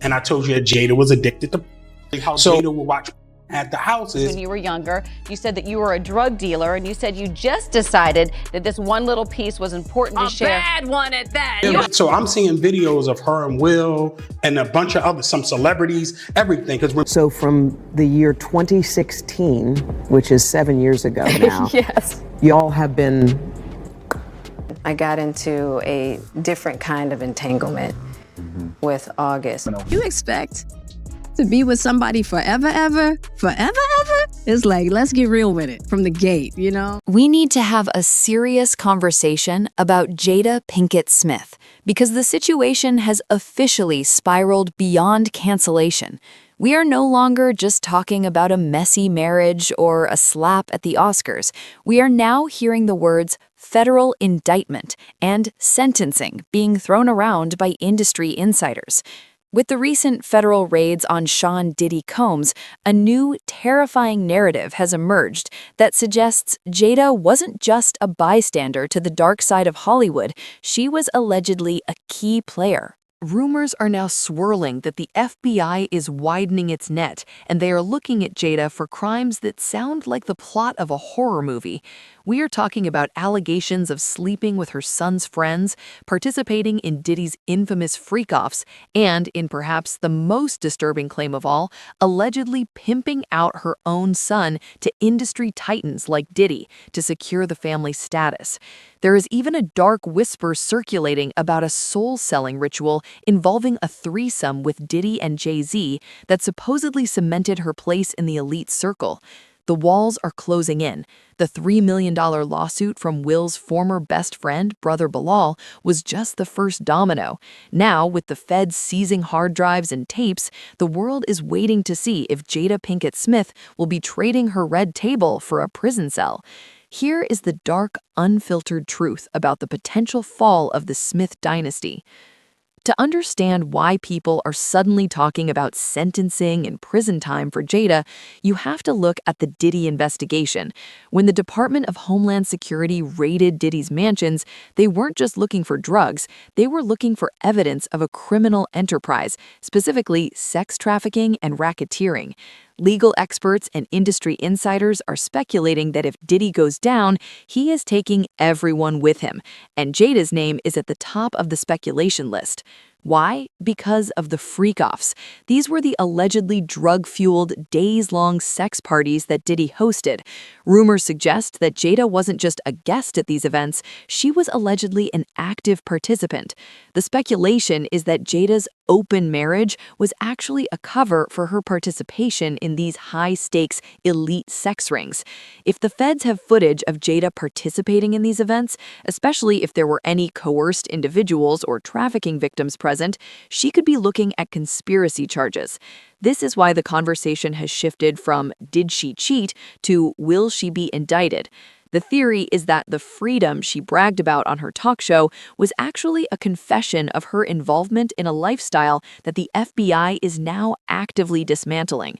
And I told you that Jada was addicted to how Jada would watch at the houses. When you were younger, you said that you were a drug dealer, and you said you just decided that this one little piece was important to share. A bad one at that. So I'm seeing videos of her and Will and a bunch of others, some celebrities, everything. So from the year 2016, which is 7 years ago now, yes, y'all have been. I got into a different kind of entanglement with August. You expect to be with somebody forever, ever? Forever, ever? It's like, let's get real with it from the gate, you know? We need to have a serious conversation about Jada Pinkett Smith because the situation has officially spiraled beyond cancellation. We are no longer just talking about a messy marriage or a slap at the Oscars. We are now hearing the words federal indictment and sentencing being thrown around by industry insiders. With the recent federal raids on Sean Diddy Combs, a new, terrifying narrative has emerged that suggests Jada wasn't just a bystander to the dark side of Hollywood, she was allegedly a key player. Rumors are now swirling that the FBI is widening its net, and they are looking at Jada for crimes that sound like the plot of a horror movie. We are talking about allegations of sleeping with her son's friends, participating in Diddy's infamous freak-offs, and, in perhaps the most disturbing claim of all, allegedly pimping out her own son to industry titans like Diddy to secure the family's status. There is even a dark whisper circulating about a soul-selling ritual involving a threesome with Diddy and Jay-Z that supposedly cemented her place in the elite circle. The walls are closing in. The $3 million lawsuit from Will's former best friend, brother Bilal, was just the first domino. Now, with the feds seizing hard drives and tapes, the world is waiting to see if Jada Pinkett Smith will be trading her red table for a prison cell. Here is the dark, unfiltered truth about the potential fall of the Smith Dynasty. To understand why people are suddenly talking about sentencing and prison time for Jada, you have to look at the Diddy investigation. When the Department of Homeland Security raided Diddy's mansions, they weren't just looking for drugs, they were looking for evidence of a criminal enterprise, specifically sex trafficking and racketeering. Legal experts and industry insiders are speculating that if Diddy goes down, he is taking everyone with him, and Jada's name is at the top of the speculation list. Why? Because of the freak-offs. These were the allegedly drug-fueled, days-long sex parties that Diddy hosted. Rumors suggest that Jada wasn't just a guest at these events, she was allegedly an active participant. The speculation is that Jada's open marriage was actually a cover for her participation in these high-stakes, elite sex rings. If the feds have footage of Jada participating in these events, especially if there were any coerced individuals or trafficking victims present, she could be looking at conspiracy charges. This is why the conversation has shifted from "did she cheat" to "will she be indicted?" The theory is that the freedom she bragged about on her talk show was actually a confession of her involvement in a lifestyle that the FBI is now actively dismantling.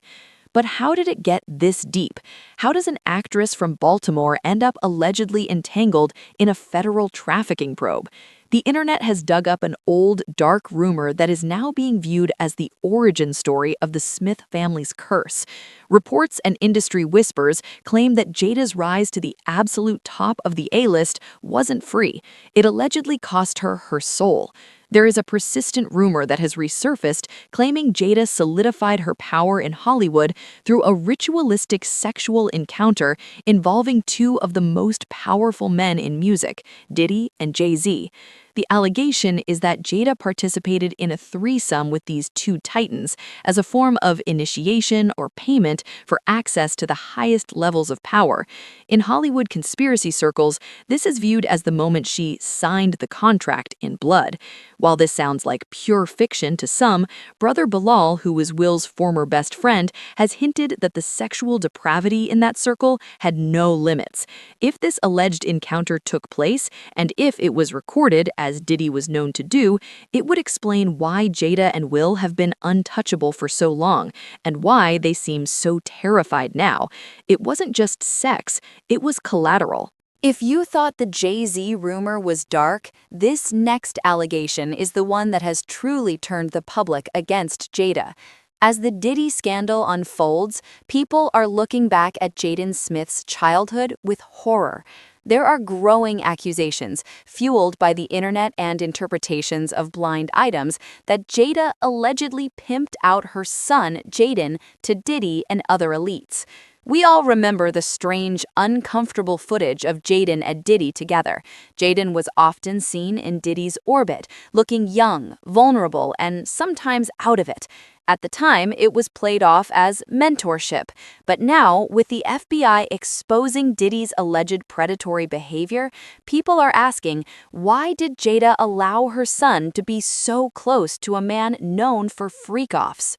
But how did it get this deep? How does an actress from Baltimore end up allegedly entangled in a federal trafficking probe? The internet has dug up an old, dark rumor that is now being viewed as the origin story of the Smith family's curse. Reports and industry whispers claim that Jada's rise to the absolute top of the A-list wasn't free. It allegedly cost her her soul. There is a persistent rumor that has resurfaced claiming Jada solidified her power in Hollywood through a ritualistic sexual encounter involving two of the most powerful men in music, Diddy and Jay-Z. The allegation is that Jada participated in a threesome with these two titans as a form of initiation or payment for access to the highest levels of power. In Hollywood conspiracy circles, this is viewed as the moment she signed the contract in blood. While this sounds like pure fiction to some, brother Bilal, who was Will's former best friend, has hinted that the sexual depravity in that circle had no limits. If this alleged encounter took place, and if it was recorded, as Diddy was known to do, it would explain why Jada and Will have been untouchable for so long, and why they seem so terrified now. It wasn't just sex, it was collateral. If you thought the Jay-Z rumor was dark, this next allegation is the one that has truly turned the public against Jada. As the Diddy scandal unfolds, people are looking back at Jaden Smith's childhood with horror. There are growing accusations, fueled by the internet and interpretations of blind items, that Jada allegedly pimped out her son, Jaden, to Diddy and other elites. We all remember the strange, uncomfortable footage of Jaden and Diddy together. Jaden was often seen in Diddy's orbit, looking young, vulnerable, and sometimes out of it. At the time, it was played off as mentorship. But now, with the FBI exposing Diddy's alleged predatory behavior, people are asking, why did Jada allow her son to be so close to a man known for freak-offs?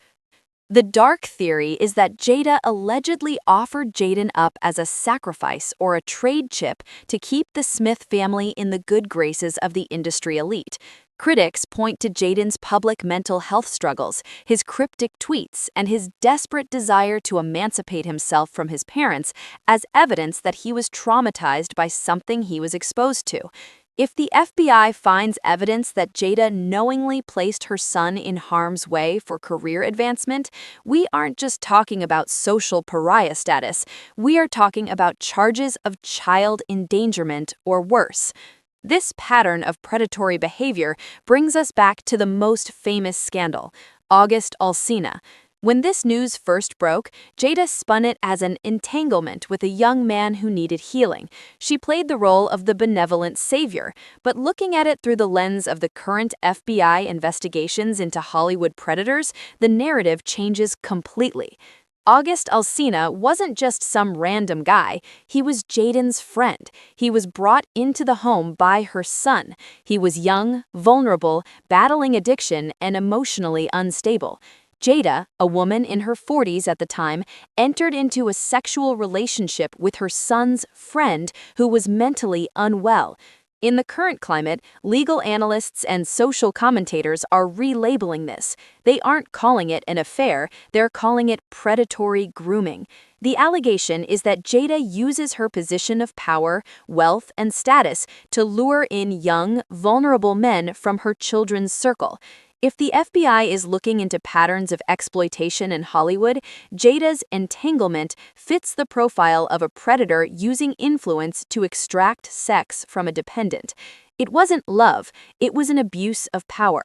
The dark theory is that Jada allegedly offered Jaden up as a sacrifice or a trade chip to keep the Smith family in the good graces of the industry elite. Critics point to Jaden's public mental health struggles, his cryptic tweets, and his desperate desire to emancipate himself from his parents as evidence that he was traumatized by something he was exposed to. If the FBI finds evidence that Jada knowingly placed her son in harm's way for career advancement, we aren't just talking about social pariah status, we are talking about charges of child endangerment or worse. This pattern of predatory behavior brings us back to the most famous scandal, August Alsina. When this news first broke, Jada spun it as an entanglement with a young man who needed healing. She played the role of the benevolent savior, but looking at it through the lens of the current FBI investigations into Hollywood predators, the narrative changes completely. August Alsina wasn't just some random guy, he was Jaden's friend. He was brought into the home by her son. He was young, vulnerable, battling addiction, and emotionally unstable. Jada, a woman in her 40s at the time, entered into a sexual relationship with her son's friend who was mentally unwell. In the current climate, legal analysts and social commentators are relabeling this. They aren't calling it an affair, they're calling it predatory grooming. The allegation is that Jada uses her position of power, wealth, and status to lure in young, vulnerable men from her children's circle. If the FBI is looking into patterns of exploitation in Hollywood, Jada's entanglement fits the profile of a predator using influence to extract sex from a dependent. It wasn't love, it was an abuse of power.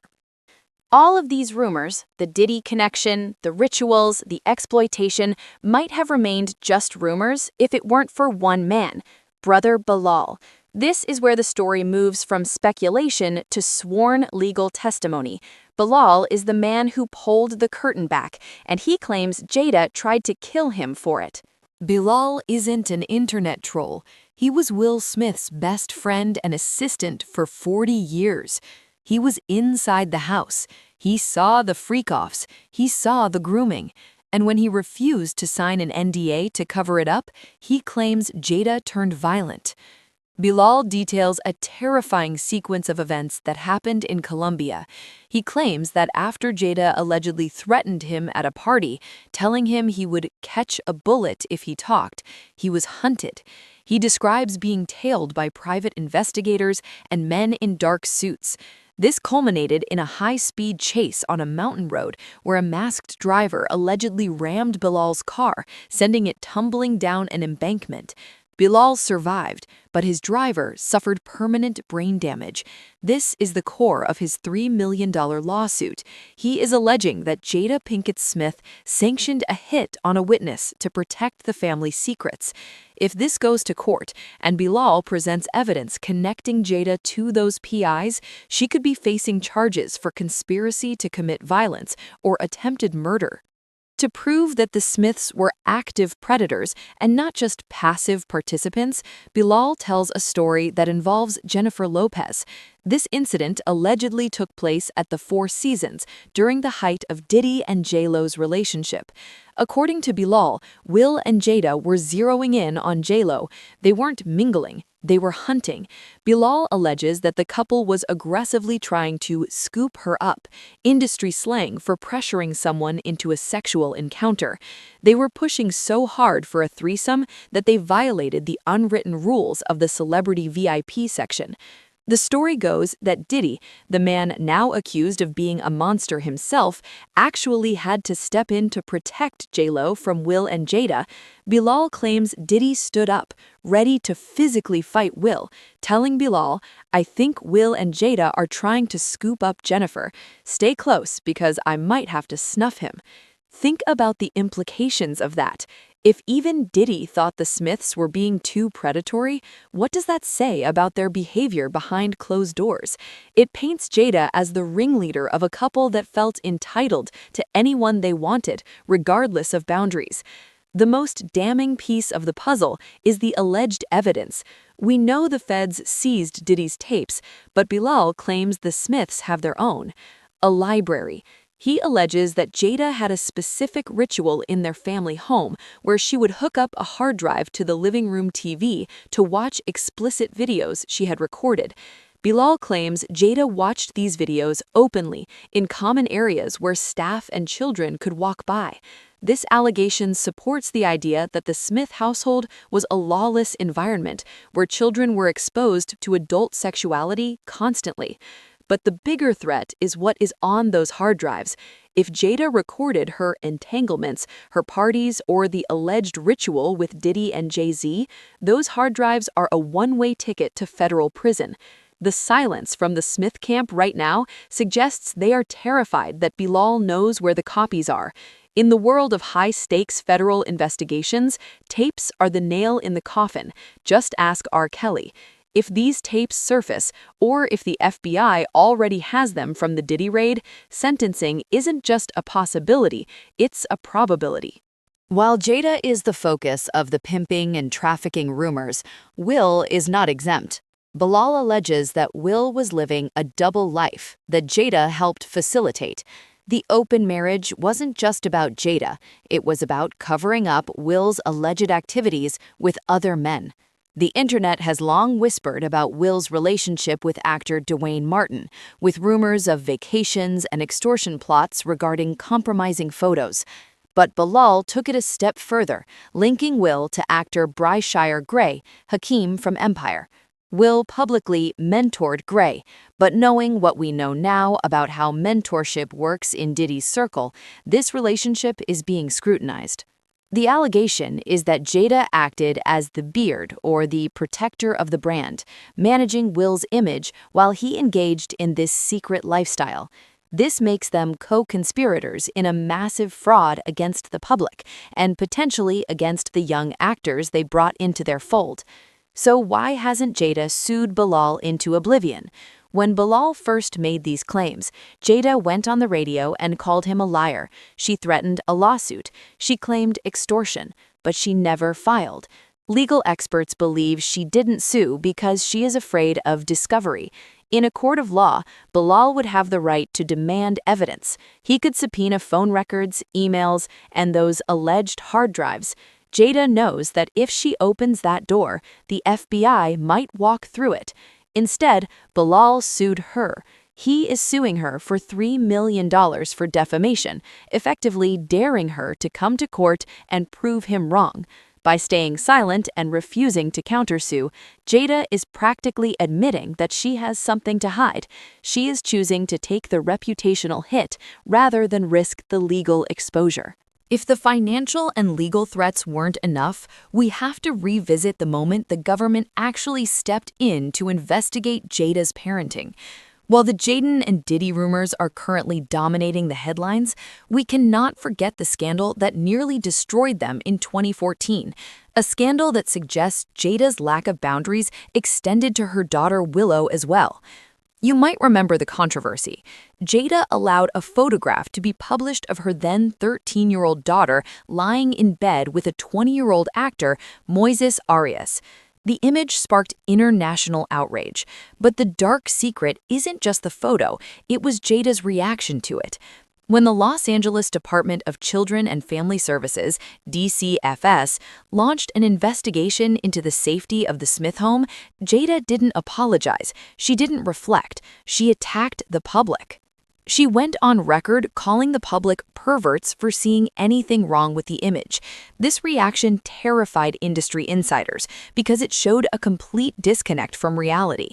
All of these rumors, the Diddy connection, the rituals, the exploitation, might have remained just rumors if it weren't for one man, Brother Bilal. This is where the story moves from speculation to sworn legal testimony. Bilal is the man who pulled the curtain back, and he claims Jada tried to kill him for it. Bilal isn't an internet troll. He was Will Smith's best friend and assistant for 40 years. He was inside the house. He saw the freak-offs. He saw the grooming. And when he refused to sign an NDA to cover it up, he claims Jada turned violent. Bilal details a terrifying sequence of events that happened in Colombia. He claims that after Jada allegedly threatened him at a party, telling him he would catch a bullet if he talked, he was hunted. He describes being tailed by private investigators and men in dark suits. This culminated in a high-speed chase on a mountain road where a masked driver allegedly rammed Bilal's car, sending it tumbling down an embankment. Bilal survived, but his driver suffered permanent brain damage. This is the core of his $3 million lawsuit. He is alleging that Jada Pinkett Smith sanctioned a hit on a witness to protect the family's secrets. If this goes to court and Bilal presents evidence connecting Jada to those PIs, she could be facing charges for conspiracy to commit violence or attempted murder. To prove that the Smiths were active predators and not just passive participants, Bilal tells a story that involves Jennifer Lopez. This incident allegedly took place at the Four Seasons during the height of Diddy and J-Lo's relationship. According to Bilal, Will and Jada were zeroing in on J-Lo. They weren't mingling, They were hunting. Bilal alleges that the couple was aggressively trying to scoop her up, industry slang for pressuring someone into a sexual encounter. They were pushing so hard for a threesome that they violated the unwritten rules of the celebrity VIP section. The story goes that Diddy, the man now accused of being a monster himself, actually had to step in to protect J-Lo from Will and Jada. Bilal claims Diddy stood up, ready to physically fight Will, telling Bilal, "I think Will and Jada are trying to scoop up Jennifer. Stay close because I might have to snuff him." Think about the implications of that. If even Diddy thought the Smiths were being too predatory, what does that say about their behavior behind closed doors? It paints Jada as the ringleader of a couple that felt entitled to anyone they wanted, regardless of boundaries. The most damning piece of the puzzle is the alleged evidence. We know the feds seized Diddy's tapes, but Bilal claims the Smiths have their own. A library. He alleges that Jada had a specific ritual in their family home where she would hook up a hard drive to the living room TV to watch explicit videos she had recorded. Bilal claims Jada watched these videos openly in common areas where staff and children could walk by. This allegation supports the idea that the Smith household was a lawless environment where children were exposed to adult sexuality constantly. But the bigger threat is what is on those hard drives. If Jada recorded her entanglements, her parties, or the alleged ritual with Diddy and Jay-Z, those hard drives are a one-way ticket to federal prison. The silence from the Smith camp right now suggests they are terrified that Bilal knows where the copies are. In the world of high-stakes federal investigations, tapes are the nail in the coffin. Just ask R. Kelly. If these tapes surface, or if the FBI already has them from the Diddy raid, sentencing isn't just a possibility, it's a probability. While Jada is the focus of the pimping and trafficking rumors, Will is not exempt. Bilal alleges that Will was living a double life that Jada helped facilitate. The open marriage wasn't just about Jada, it was about covering up Will's alleged activities with other men. The internet has long whispered about Will's relationship with actor Dwayne Martin, with rumors of vacations and extortion plots regarding compromising photos. But Bilal took it a step further, linking Will to actor Bryshire Gray, Hakeem from Empire. Will publicly mentored Gray, but knowing what we know now about how mentorship works in Diddy's circle, this relationship is being scrutinized. The allegation is that Jada acted as the beard or the protector of the brand, managing Will's image while he engaged in this secret lifestyle. This makes them co-conspirators in a massive fraud against the public and potentially against the young actors they brought into their fold. So why hasn't Jada sued Bilal into oblivion? When Bilal first made these claims, Jada went on the radio and called him a liar. She threatened a lawsuit. She claimed extortion, but she never filed. Legal experts believe she didn't sue because she is afraid of discovery. In a court of law, Bilal would have the right to demand evidence. He could subpoena phone records, emails, and those alleged hard drives. Jada knows that if she opens that door, the FBI might walk through it. Instead, Bilal sued her. He is suing her for $3 million for defamation, effectively daring her to come to court and prove him wrong. By staying silent and refusing to countersue, Jada is practically admitting that she has something to hide. She is choosing to take the reputational hit rather than risk the legal exposure. If the financial and legal threats weren't enough, we have to revisit the moment the government actually stepped in to investigate Jada's parenting. While the Jaden and Diddy rumors are currently dominating the headlines, we cannot forget the scandal that nearly destroyed them in 2014, a scandal that suggests Jada's lack of boundaries extended to her daughter Willow as well. You might remember the controversy. Jada allowed a photograph to be published of her then 13-year-old daughter lying in bed with a 20-year-old actor, Moises Arias. The image sparked international outrage, but the dark secret isn't just the photo, it was Jada's reaction to it. When the Los Angeles Department of Children and Family Services, DCFS, launched an investigation into the safety of the Smith home, Jada didn't apologize. She didn't reflect. She attacked the public. She went on record calling the public perverts for seeing anything wrong with the image. This reaction terrified industry insiders because it showed a complete disconnect from reality.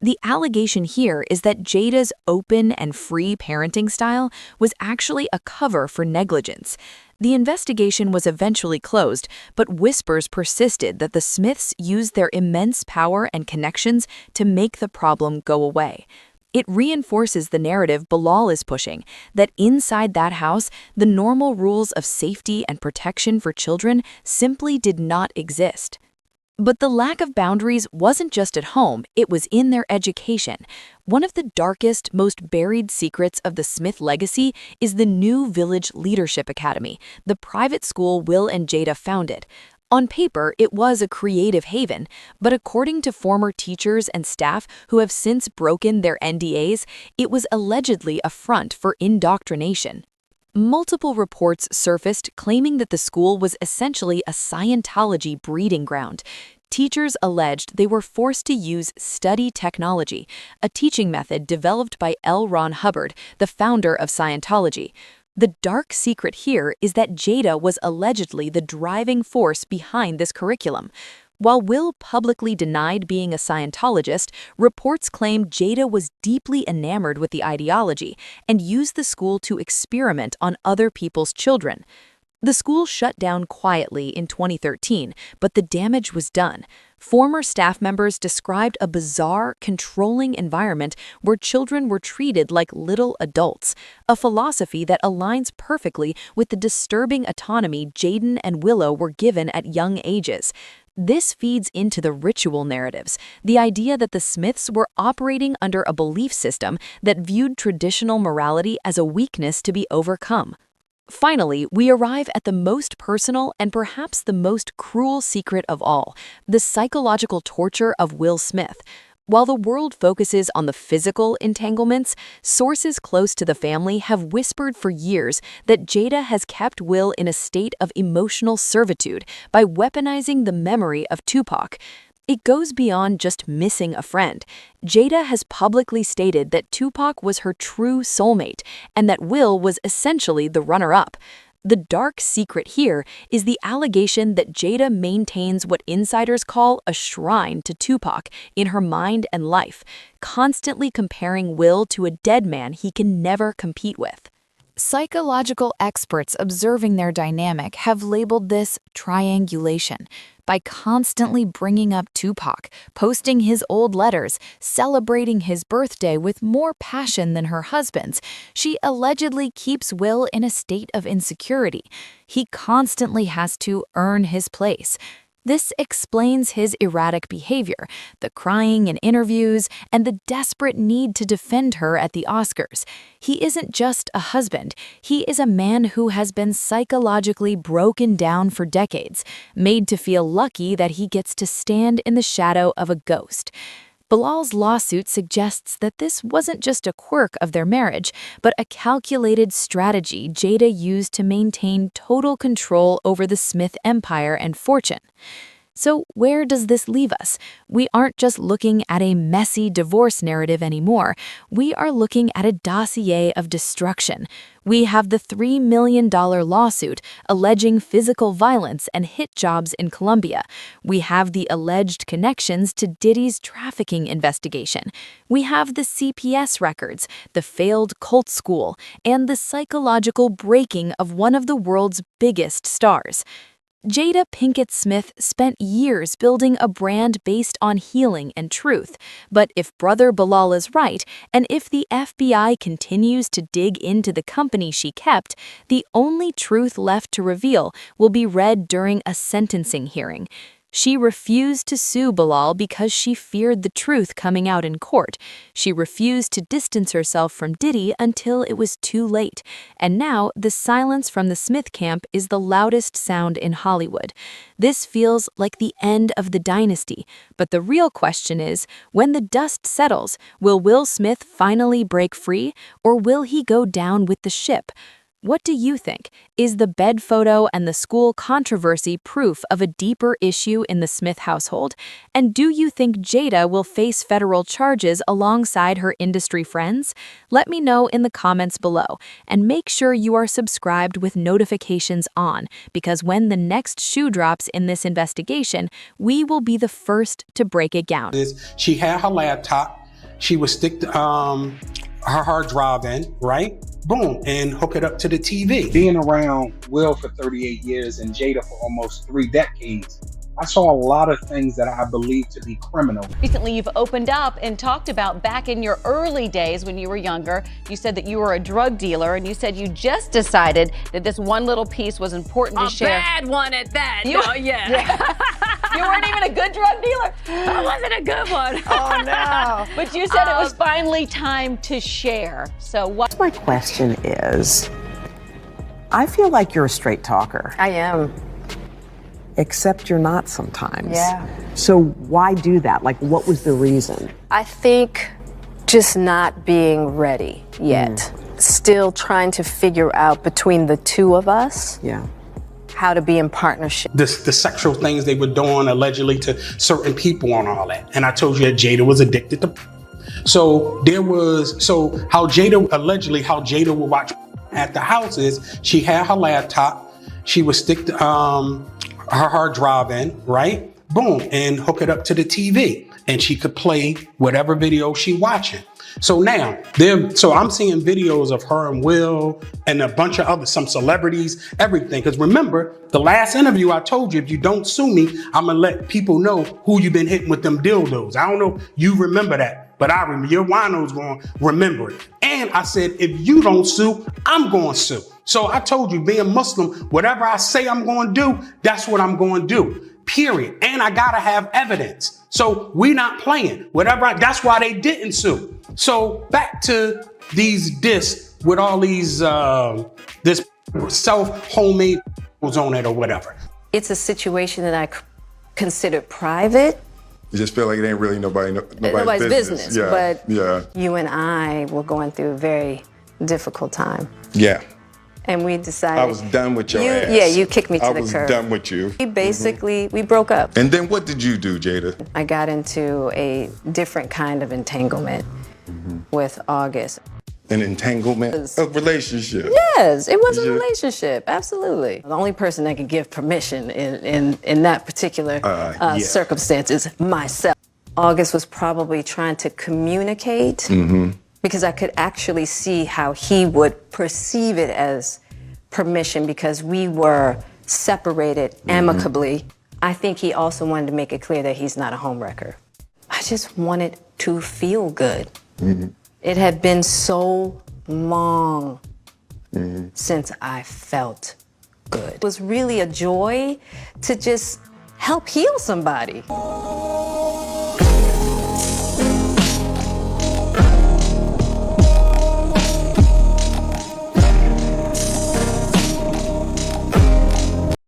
The allegation here is that Jada's open and free parenting style was actually a cover for negligence. The investigation was eventually closed, but whispers persisted that the Smiths used their immense power and connections to make the problem go away. It reinforces the narrative Bilal is pushing, that inside that house, the normal rules of safety and protection for children simply did not exist. But the lack of boundaries wasn't just at home, it was in their education. One of the darkest, most buried secrets of the Smith legacy is the New Village Leadership Academy, the private school Will and Jada founded. On paper, it was a creative haven, but according to former teachers and staff who have since broken their NDAs, it was allegedly a front for indoctrination. Multiple reports surfaced claiming that the school was essentially a Scientology breeding ground. Teachers alleged they were forced to use study technology, a teaching method developed by L. Ron Hubbard, the founder of Scientology. The dark secret here is that Jada was allegedly the driving force behind this curriculum. While Will publicly denied being a Scientologist, reports claim Jada was deeply enamored with the ideology and used the school to experiment on other people's children. The school shut down quietly in 2013, but the damage was done. Former staff members described a bizarre, controlling environment where children were treated like little adults, a philosophy that aligns perfectly with the disturbing autonomy Jaden and Willow were given at young ages. This feeds into the ritual narratives, the idea that the Smiths were operating under a belief system that viewed traditional morality as a weakness to be overcome. Finally, we arrive at the most personal and perhaps the most cruel secret of all, the psychological torture of Will Smith. While the world focuses on the physical entanglements, sources close to the family have whispered for years that Jada has kept Will in a state of emotional servitude by weaponizing the memory of Tupac. It goes beyond just missing a friend. Jada has publicly stated that Tupac was her true soulmate and that Will was essentially the runner-up. The dark secret here is the allegation that Jada maintains what insiders call a shrine to Tupac in her mind and life, constantly comparing Will to a dead man he can never compete with. Psychological experts observing their dynamic have labeled this triangulation. By constantly bringing up Tupac, posting his old letters, celebrating his birthday with more passion than her husband's, she allegedly keeps Will in a state of insecurity. He constantly has to earn his place. This explains his erratic behavior, the crying in interviews, and the desperate need to defend her at the Oscars. He isn't just a husband, he is a man who has been psychologically broken down for decades, made to feel lucky that he gets to stand in the shadow of a ghost. Bilal's lawsuit suggests that this wasn't just a quirk of their marriage, but a calculated strategy Jada used to maintain total control over the Smith empire and fortune. So where does this leave us? We aren't just looking at a messy divorce narrative anymore. We are looking at a dossier of destruction. We have the $3 million lawsuit alleging physical violence and hit jobs in Colombia. We have the alleged connections to Diddy's trafficking investigation. We have the CPS records, the failed cult school, and the psychological breaking of one of the world's biggest stars. Jada Pinkett Smith spent years building a brand based on healing and truth. But if Brother Bilal is right, and if the FBI continues to dig into the company she kept, the only truth left to reveal will be read during a sentencing hearing. She refused to sue Bilal because she feared the truth coming out in court. She refused to distance herself from Diddy until it was too late. And now, the silence from the Smith camp is the loudest sound in Hollywood. This feels like the end of the dynasty. But the real question is, when the dust settles, will Will Smith finally break free, or will he go down with the ship? What do you think? Is the bed photo and the school controversy proof of a deeper issue in the Smith household? And do you think Jada will face federal charges alongside her industry friends? Let me know in the comments below, and make sure you are subscribed with notifications on, because when the next shoe drops in this investigation, we will be the first to break it down. She had her laptop. She would stick her hard drive in, right? Boom, and hook it up to the TV. Being around Will for 38 years and Jada for almost 3 decades, I saw a lot of things that I believe to be criminal. Recently, you've opened up and talked about back in your early days when you were younger. You said that you were a drug dealer, and you said you just decided that this one little piece was important to share. A bad one at that. You weren't even a good drug dealer? I wasn't a good one. Oh, no. But you said it was finally time to share. So what? My question is, I feel like you're a straight talker. I am. Except you're not sometimes. Yeah. So why do that? Like, what was the reason? I think just not being ready yet. Still trying to figure out between the two of us how to be in partnership. The sexual things they were doing allegedly to certain people and all that. And I told you that Jada was addicted to. So how Jada would watch at the house is she had her laptop. She would stick her hard drive in, right? Boom, and hook it up to the TV, and she could play whatever video she watching. So now, I'm seeing videos of her and Will and a bunch of some celebrities, everything. Because remember, the last interview I told you, if you don't sue me, I'm gonna let people know who you've been hitting with them dildos. I don't know if you remember that, but I remember. Your wino's gonna remember it. And I said, if you don't sue, I'm gonna sue. So I told you, being Muslim, whatever I say I'm going to do, that's what I'm going to do, period. And I got to have evidence. So we not playing. That's why they didn't sue. So back to these discs with all these, this self-homemade on it or whatever. It's a situation that I consider private. You just feel like it ain't really nobody's business. But you and I were going through a very difficult time. Yeah. And we decided. I was done with your ass. Yeah, you kicked me to the curb. I was done with you. We broke up. And then what did you do, Jada? I got into a different kind of entanglement with August. An entanglement? A relationship? Yes, it was a relationship, absolutely. The only person that could give permission in that particular circumstance is myself. August was probably trying to communicate. Because I could actually see how he would perceive it as permission because we were separated amicably. I think he also wanted to make it clear that he's not a homewrecker. I just wanted to feel good. It had been so long since I felt good. It was really a joy to just help heal somebody.